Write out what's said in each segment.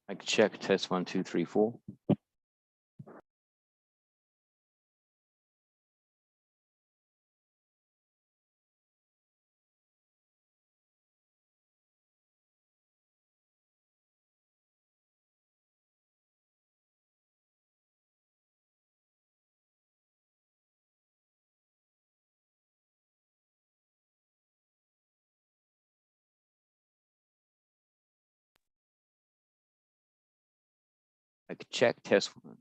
I can check test 1, 2, 3, 4. I could check test 1.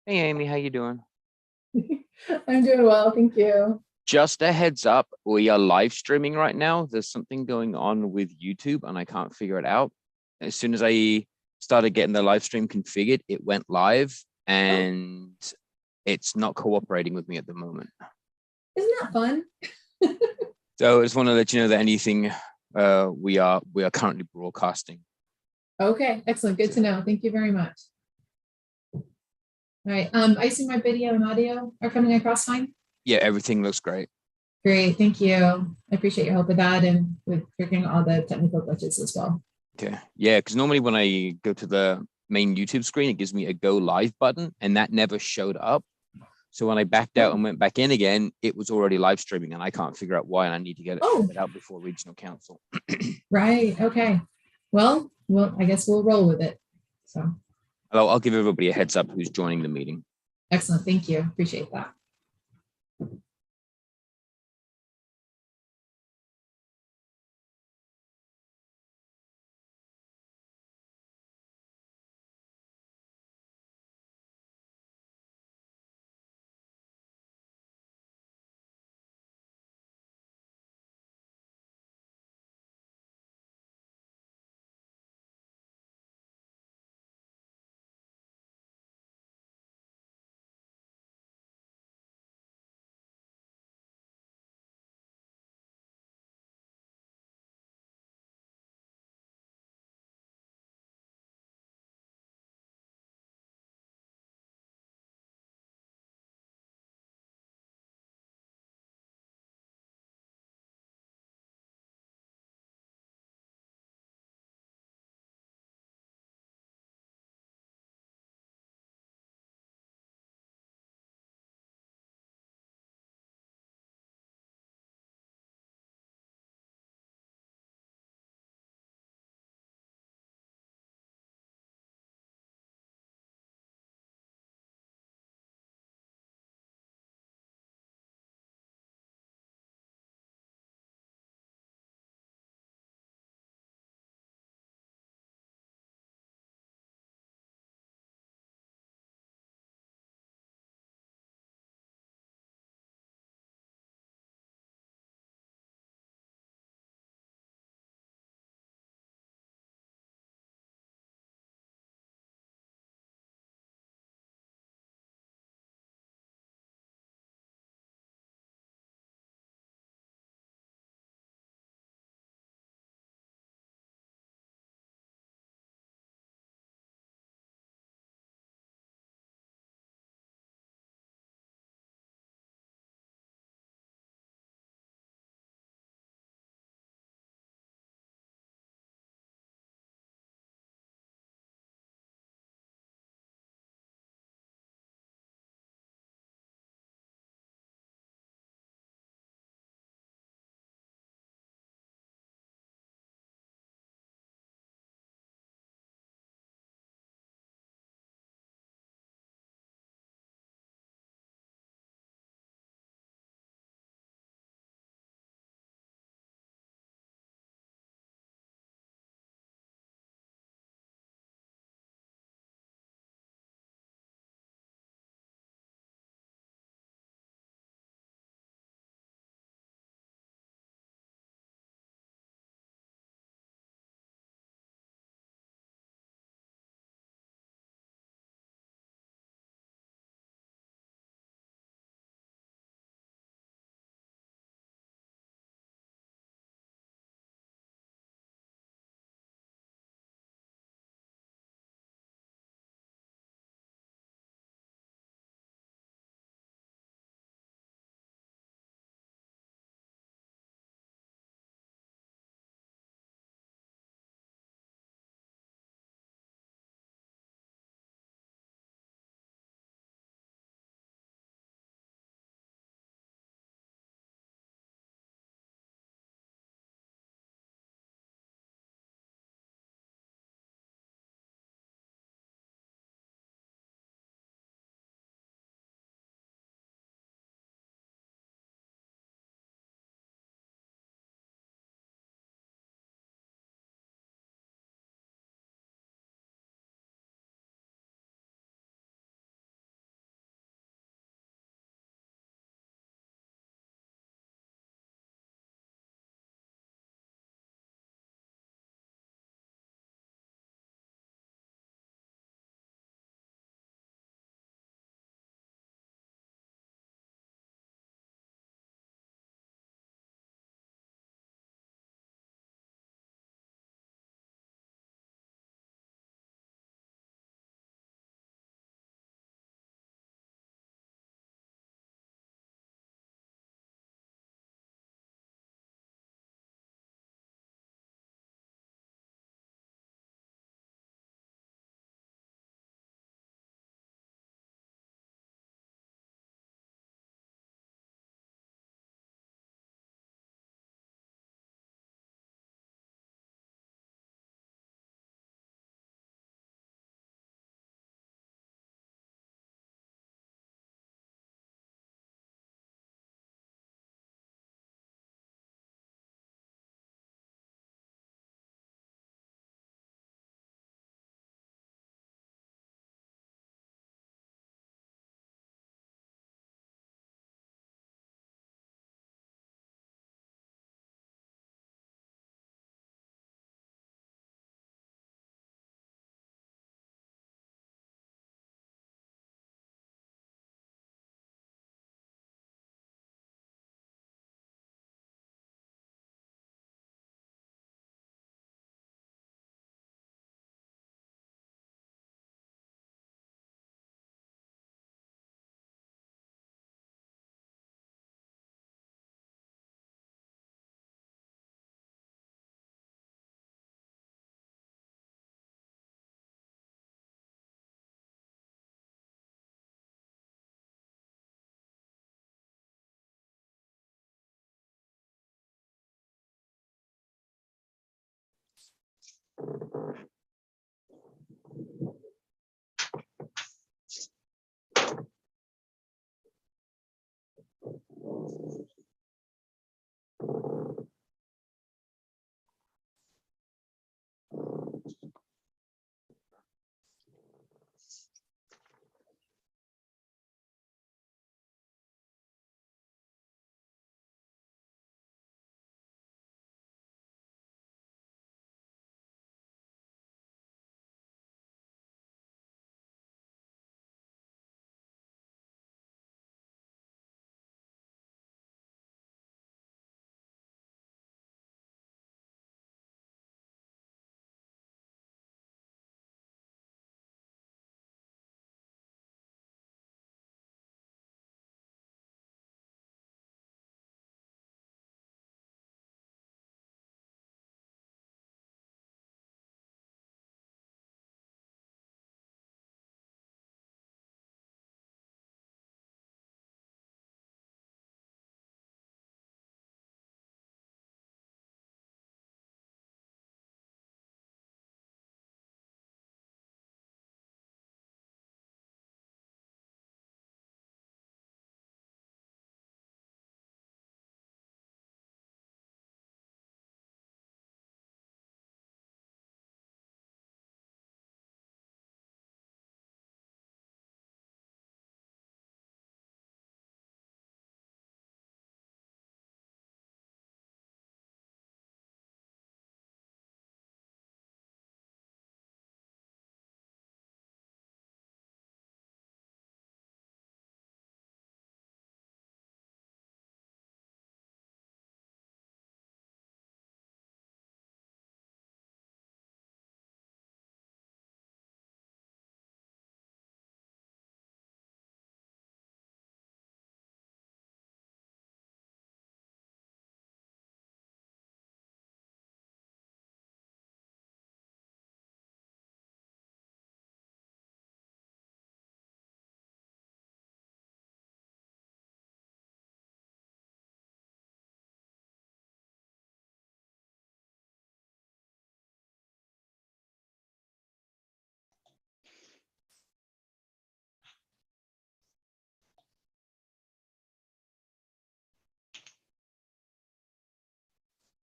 Hey, Amy, how you doing? I'm doing well, thank you. Just a heads up, we are live streaming right now. There's something going on with YouTube and I can't figure it out. As soon as I started getting the live stream configured, it went live Oh, and it's not cooperating with me at the moment. isn't that fun? So I just want to let you know that anything we are currently broadcasting. Okay, excellent. Good to know. Thank you very much. All right. I see my video and audio are coming across fine. Yeah, everything looks great. Great, thank you. I appreciate your help with that and with figuring all the technical glitches as well. Okay. Yeah, because normally when I go to the main YouTube screen, it gives me a go live button and that never showed up. So when I backed out Oh, and went back in again, it was already live streaming and I can't figure out why. And I need to get it oh, figured out before regional council. right. Okay. Well, I guess we'll roll with it. So I'll give everybody a heads up who's joining the meeting. excellent. Thank you. Appreciate that.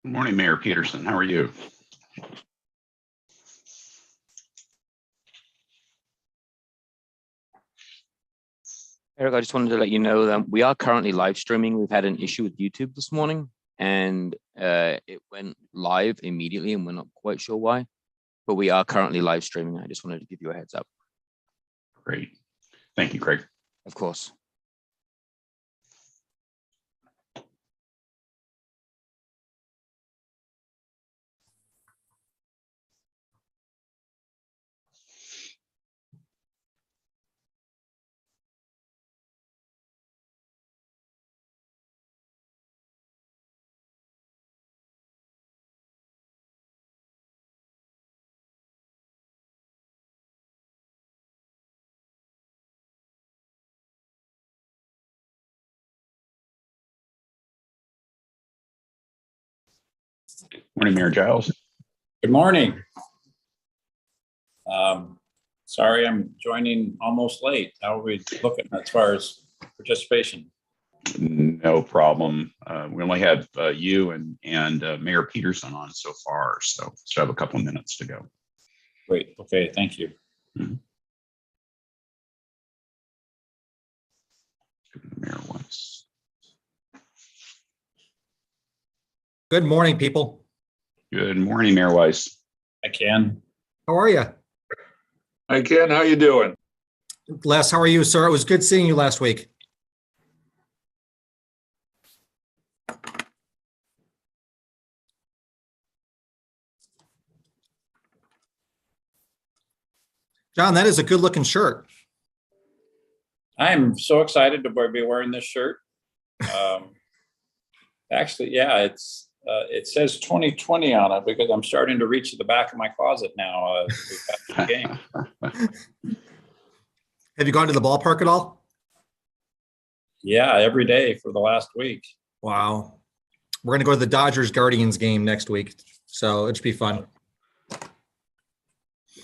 Good morning, Mayor Peterson. How are you? Eric, I just wanted to let you know that we are currently live streaming. We've had an issue with YouTube this morning, and it went live immediately, and we're not quite sure why, but we are currently live streaming. I just wanted to give you a heads up. Great. Thank you, Craig. Of course. Morning, Mayor Giles. Good morning. Sorry, I'm joining almost late. How are we looking as far as participation? No problem. We only have you and Mayor Peterson on so far, so I have a couple of minutes to go. Great. Okay. Thank you. Mayor once. Good morning, people. Good morning, Mayor Weiss. I can. How are you? Hi, Ken. How you doing? Les, how are you, sir? It was good seeing you last week. John, that is a good looking shirt. I'm so excited to be wearing this shirt. Actually, yeah, it says 2020 on it because I'm starting to reach the back of my closet now. We've got the game. Have you gone to the ballpark at all? Yeah, every day for the last week. Wow. We're going to go to the Dodgers Guardians game next week, so it should be fun.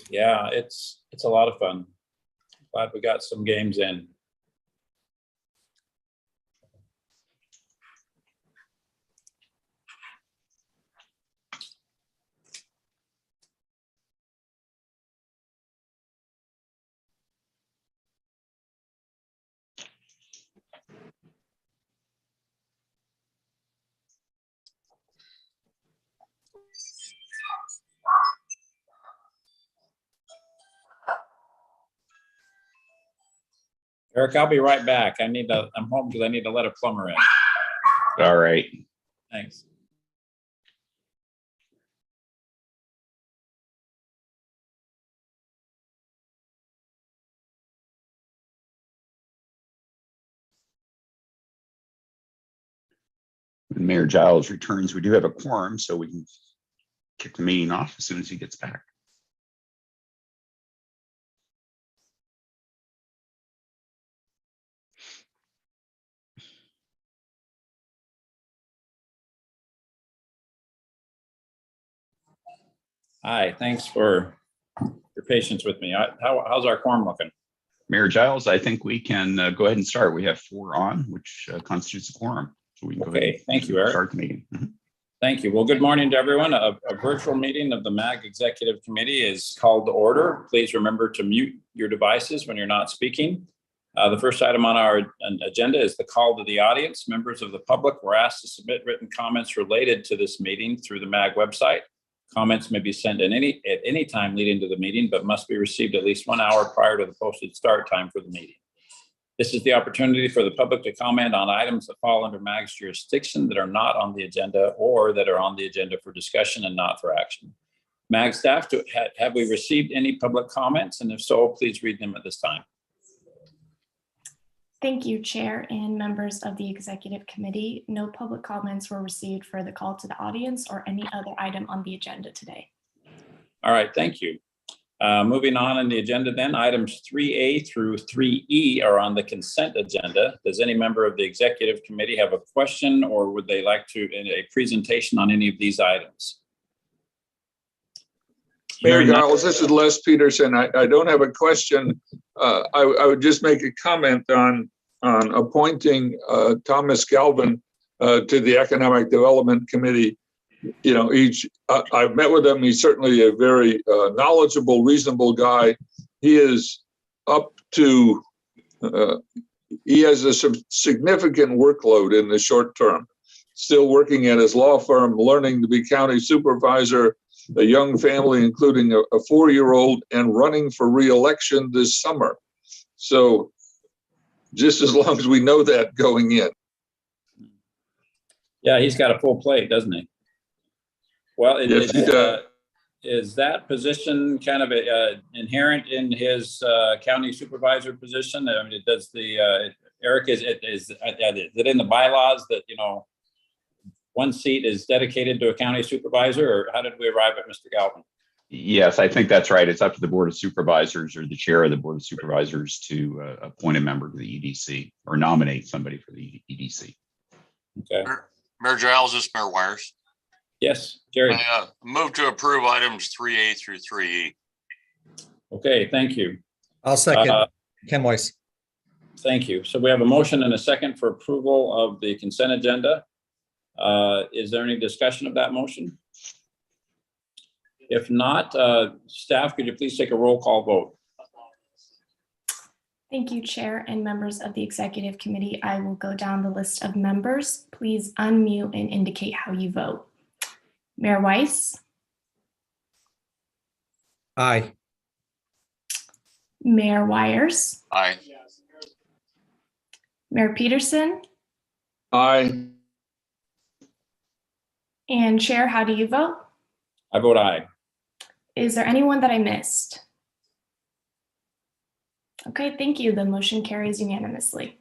Yeah, it's a lot of fun. Glad we got some games in. Eric, I'll be right back. I'm home because I need to let a plumber in. All right. Thanks. When Mayor Giles returns, we do have a quorum, so we can kick the meeting off as soon as he gets back. Hi, thanks for your patience with me. How's our quorum looking? Mayor Giles, I think we can go ahead and start. We have 4 on, which constitutes a quorum. So we can go ahead and Thank you, Eric. Start the meeting. Thank you. Well, good morning to everyone. A virtual meeting of the MAG Executive Committee is called to order. Please remember to mute your devices when you're not speaking. The first item on our agenda is the call to the audience. Members of the public were asked to submit written comments related to this meeting through the MAG website. Comments may be sent at any time leading to the meeting, but must be received at least 1 hour prior to the posted start time for the meeting. This is the opportunity for the public to comment on items that fall under MAG's jurisdiction that are not on the agenda or that are on the agenda for discussion and not for action. MAG staff, have we received any public comments? And if so, please read them at this time. Thank you, Chair and members of the Executive Committee. No public comments were received for the call to the audience or any other item on the agenda today. All right, thank you. Moving on in the agenda then, items 3A through 3E are on the consent agenda. Does any member of the Executive Committee have a question or would they like a presentation on any of these items? Mayor Giles, this is Les Peterson. I don't have a question. I would just make a comment on appointing Thomas Galvin to the Economic Development Committee. I've met with him. He's certainly a very knowledgeable, reasonable guy. He is up to, he has a significant workload in the short term. Still working at his law firm, learning to be county supervisor, a young family, including a 4-year-old, and running for re-election this summer. So just as long as we know that going in. Yeah, he's got a full plate, doesn't he? Well, Yes, he does. is that position kind of inherent in his county supervisor position? I mean, does the Eric, is it in the bylaws that, you know, one seat is dedicated to a county supervisor, or how did we arrive at Mr. Galvin? Yes, I think that's right. It's up to the Board of Supervisors or the chair of the Board of Supervisors to appoint a member to the EDC or nominate somebody for the EDC. Okay. Mayor Giles, this is Mayor Wires. Yes, Jerry. I move to approve items 3A through 3E. Okay, thank you. I'll second. Ken Weiss. Thank you. So we have a motion and a second for approval of the consent agenda. Is there any discussion of that motion? If not, staff, could you please take a roll call vote? Thank you, Chair and members of the Executive Committee. I will go down the list of members. Please unmute and indicate how you vote. Mayor Weiss, Aye. Mayor Wires, Aye. Mayor Peterson, Aye. and Chair, how do you vote? I vote aye. Is there anyone that I missed? Okay, thank you. The motion carries unanimously.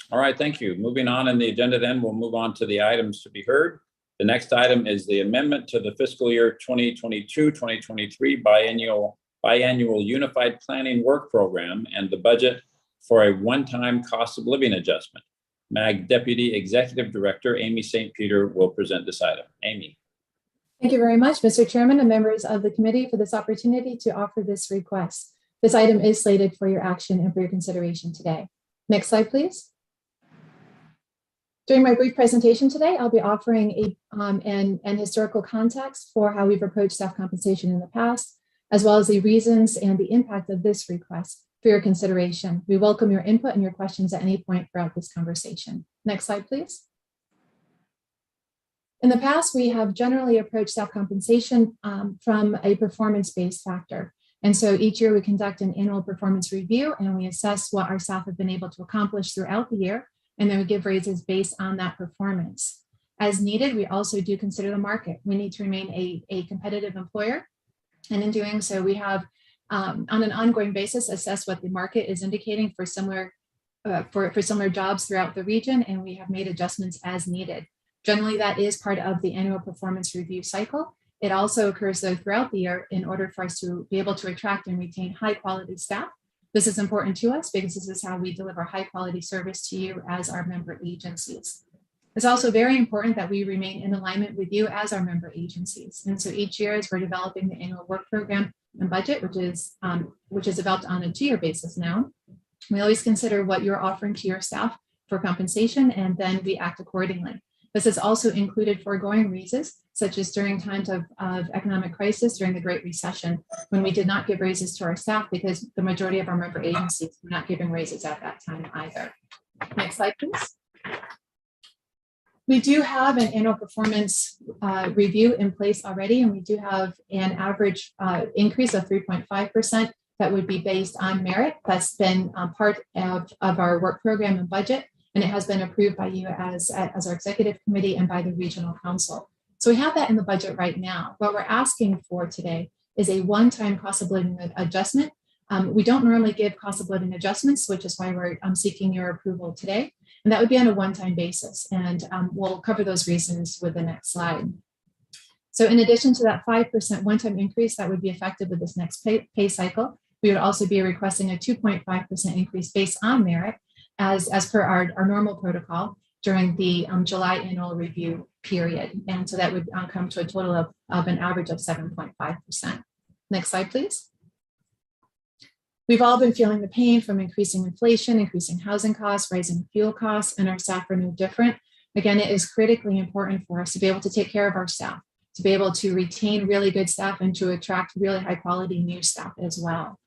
All right, thank you. Moving on in the agenda then, we'll move on to the items to be heard. The next item is the amendment to the fiscal year 2022-2023 biannual unified planning work program and the budget for a one-time cost of living adjustment. MAG Deputy Executive Director Amy St. Peter will present this item. Amy. Thank you very much, Mr. Chairman and members of the committee, for this opportunity to offer this request. This item is slated for your action and for your consideration today. Next slide, please. During my brief presentation today, I'll be offering an historical context for how we've approached staff compensation in the past, as well as the reasons and the impact of this request for your consideration. We welcome your input and your questions at any point throughout this conversation. Next slide, please. In the past, we have generally approached staff compensation from a performance-based factor. And so each year we conduct an annual performance review and we assess what our staff have been able to accomplish throughout the year. And then we give raises based on that performance. As needed, we also do consider the market. We need to remain a competitive employer. And in doing so, we have on an ongoing basis assessed what the market is indicating for similar jobs throughout the region. And we have made adjustments as needed. Generally, that is part of the annual performance review cycle. It also occurs though throughout the year in order for us to be able to attract and retain high quality staff. This is important to us because this is how we deliver high quality service to you as our member agencies. It's also very important that we remain in alignment with you as our member agencies. And so each year as we're developing the annual work program and budget, which is developed on a 2-year basis now, we always consider what you're offering to your staff for compensation, and then we act accordingly. This has also included foregoing raises, such as during times of economic crisis during the Great Recession, when we did not give raises to our staff because the majority of our member agencies were not giving raises at that time either. Next slide, please. We do have an annual performance review in place already, and we do have an average increase of 3.5% that would be based on merit. That's been part of our work program and budget. And it has been approved by you as our executive committee and by the regional council. So we have that in the budget right now. What we're asking for today is a one-time cost of living adjustment. We don't normally give cost of living adjustments, which is why we're seeking your approval today. And that would be on a one-time basis. And we'll cover those reasons with the next slide. So in addition to that 5% one-time increase that would be effective with this next pay cycle, we would also be requesting a 2.5% increase based on merit, as per our normal protocol during the July annual review period. And so that would come to a total of an average of 7.5%. Next slide, please. We've all been feeling the pain from increasing inflation, increasing housing costs, rising fuel costs, and our staff are no different. Again, it is critically important for us to be able to take care of our staff, to be able to retain really good staff and to attract really high quality new staff as well.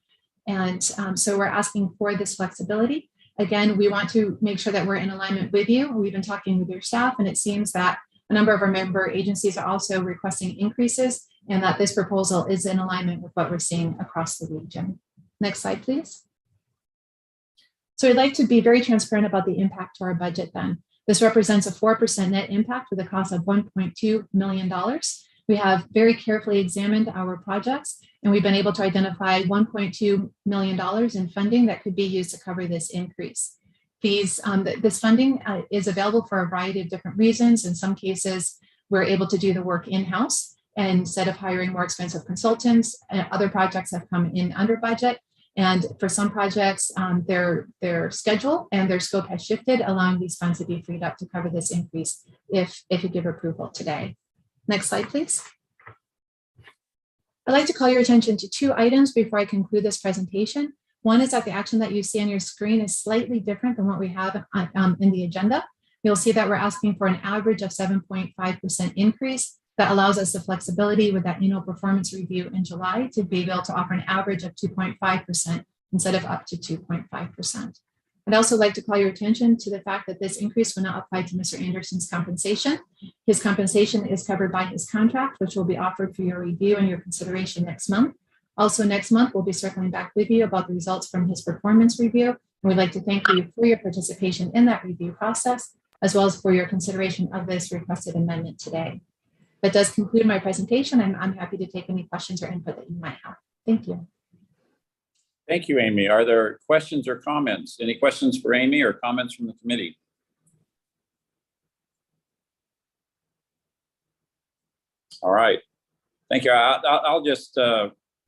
And so we're asking for this flexibility. Again, we want to make sure that we're in alignment with you. We've been talking with your staff, and it seems that a number of our member agencies are also requesting increases, and that this proposal is in alignment with what we're seeing across the region. Next slide, please. So I'd like to be very transparent about the impact to our budget then. This represents a 4% net impact with a cost of $1.2 million. We have very carefully examined our projects, and we've been able to identify $1.2 million in funding that could be used to cover this increase. This funding is available for a variety of different reasons. In some cases, we're able to do the work in-house, and instead of hiring more expensive consultants. Other projects have come in under budget. And for some projects, their schedule and their scope has shifted, allowing these funds to be freed up to cover this increase if you give approval today. Next slide, please. I'd like to call your attention to two items before I conclude this presentation. One is that the action that you see on your screen is slightly different than what we have in the agenda. You'll see that we're asking for an average of 7.5% increase. That allows us the flexibility with that annual performance review in July to be able to offer an average of 2.5% instead of up to 2.5%. I'd also like to call your attention to the fact that this increase will not apply to Mr. Anderson's compensation. His compensation is covered by his contract, which will be offered for your review and your consideration next month. Also next month, we'll be circling back with you about the results from his performance review. And we'd like to thank you for your participation in that review process, as well as for your consideration of this requested amendment today. That does conclude my presentation. I'm happy to take any questions or input that you might have. Thank you. Thank you, Amy. Are there questions or comments? Any questions for Amy or comments from the committee? All right. Thank you. I'll just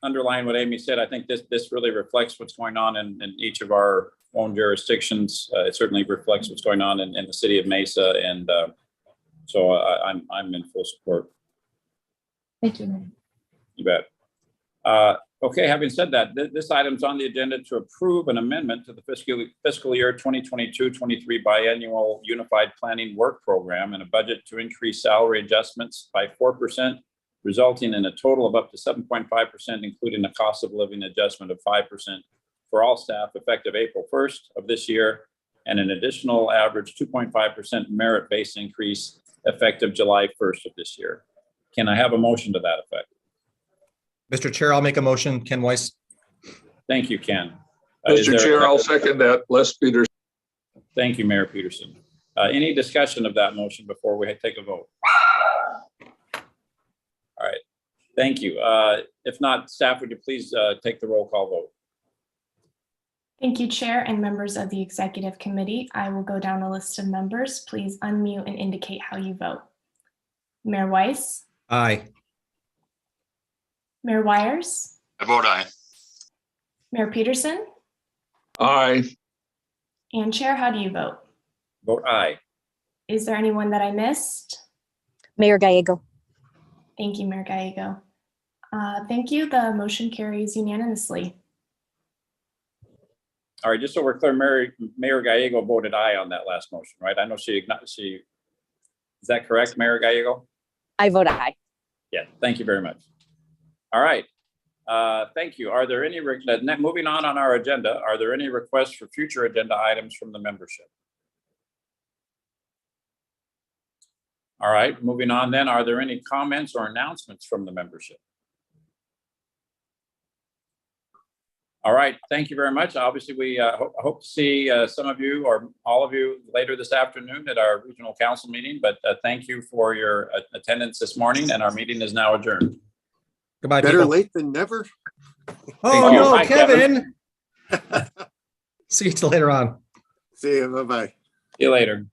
underline what Amy said. I think this really reflects what's going on in each of our own jurisdictions. It certainly reflects what's going on in the city of Mesa, and so I'm in full support. Thank you, Mary. You bet. Okay, having said that, this item's on the agenda to approve an amendment to the fiscal year 2022-23 biannual unified planning work program and a budget to increase salary adjustments by 4%, resulting in a total of up to 7.5%, including a cost of living adjustment of 5% for all staff effective April 1st of this year, and an additional average 2.5% merit-based increase effective July 1st of this year. Can I have a motion to that effect? Mr. Chair, I'll make a motion. Ken Weiss. Thank you, Ken. Mr. Chair, I'll second that. Les Peters. Thank you, Mayor Peterson. Any discussion of that motion before we take a vote? All right. Thank you. If not, staff, would you please take the roll call vote? Thank you, Chair and members of the Executive Committee. I will go down a list of members. Please unmute and indicate how you vote. Mayor Weiss. Aye. Mayor Wires. I vote aye. Mayor Peterson. Aye. And Chair, how do you vote? Vote aye. Is there anyone that I missed? Mayor Gallego. Thank you, Mayor Gallego. Thank you. The motion carries unanimously. All right, just so we're clear, Mayor Gallego voted aye on that last motion, right? I know she, is that correct, Mayor Gallego? I vote aye. Yeah, thank you very much. All right, thank you. Are there any, moving on our agenda, are there any requests for future agenda items from the membership? All right, moving on then, are there any comments or announcements from the membership? All right, thank you very much. Obviously, we hope to see some of you or all of you later this afternoon at our regional council meeting, but thank you for your attendance this morning, and our meeting is now adjourned. Goodbye, Better people. late than never. Oh, you. no, Hi, Kevin. See you later on. See you. Bye-bye. See you later.